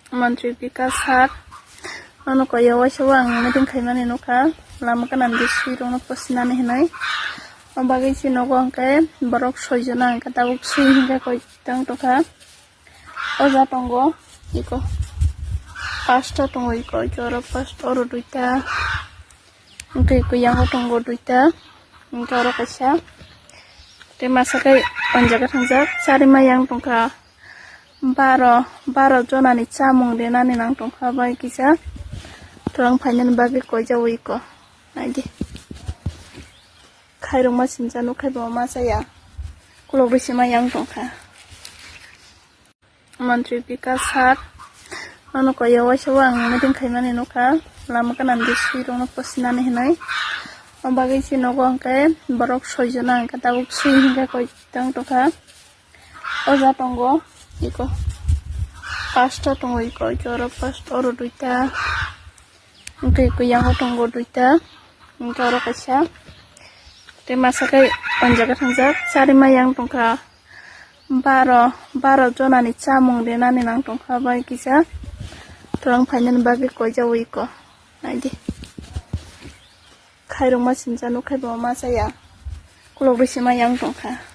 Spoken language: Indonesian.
Menteri Vikas Hat anu kaya wasawang meeting khaimani nukha lama kanan bisui rong posinani hinai bagi sinogo angke borok 6 jona angke tabuk sui hingga koi tang tokha oja tongo iko 5ta tongo iko joro 5 oro 2ta angke iko yango tongo 2ta angke oro kaisa te masakai onjaga thangjak sarima yang tongkha 12 jonani chamung denani nang tongkha bai kisa torang phainani bagi koijawo iko naidi khairong ma sinjanu khaibo ma saya kulok bisima yang tongkha Menteri Vikas Hat anu kaya wasawang meeting khaimani nukha lama kanan bisui rong posinani hinai bagi sinogo angke borok 6 jona angke tabuk sui hingga koi tang tokha oja tongo iko 5ta tongo iko joro 5 oro 2ta angke iko yango tongo 2ta angke oro kaisa te masakai onjaga thangjak sarima yang tongkha 12 jonani chamung denani nang tongkha bai kisa torang phainani bagi koijawo iko naidi khairong ma sinjanu khaibo ma saya kulok bisima yang tongkha